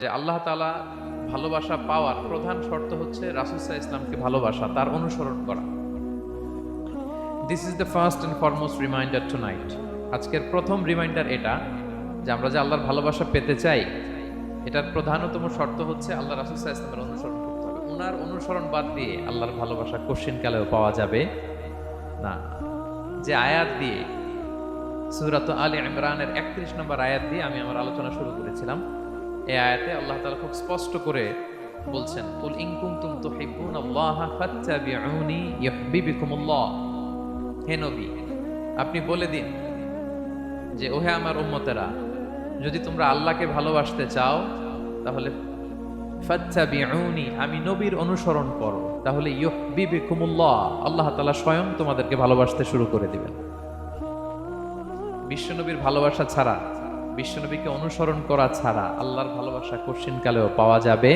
যে আল্লাহ তাআলা ভালোবাসা পাওয়ার প্রধান শর্ত হচ্ছে রাসূল সাল্লাল্লাহু আলাইহি ইসলামকে ভালোবাসা, তার অনুসরণ করা। This is the first and foremost reminder tonight. আজকের প্রথম রিমাইন্ডার এটা যে আমরা যে আল্লাহর ভালোবাসা পেতে চাই, এটার প্রধানতম শর্ত হচ্ছে আল্লাহ রাসূল সাল্লাল্লাহু আলাইহি ইসলামের অনুসরণ করতে হবে। ওনার অনুসরণ বাদ দিয়ে আল্লাহর ভালোবাসা কোশ্চিনকালেও পাওয়া যাবে না। যে আয়াত দিয়ে সূরাত আলে ইমরানের 31 নম্বর আয়াত দিয়ে আমি আমার আলোচনা শুরু করেছিলাম, এই আয়াতে আল্লাহ তাআলা খুব স্পষ্ট করে বলছেন, কুল ইন কুনতুম তুহিব্বুনাল্লাহা ফাত্তাবিউনি ইউহিব্বুকুমুল্লাহ। হে নবী, আপনি বলে দিন যে ওহে আমার উম্মতেরা, যদি তোমরা আল্লাহকে ভালোবাসতে চাও তাহলে ফাত্তাবিউনি, আমি নবীর অনুসরণ করো, তাহলে ইউহিব্বুকুমুল্লাহ, আল্লাহ তাআলা স্বয়ং তোমাদেরকে ভালোবাসতে শুরু করে দিবেন। বিশ্বনবীর ভালোবাসা ছাড়া, বিশ্বনবীকে অনুসরণ করা ছাড়া আল্লাহর ভালোবাসা কোশ্চিনকালেও পাওয়া যাবে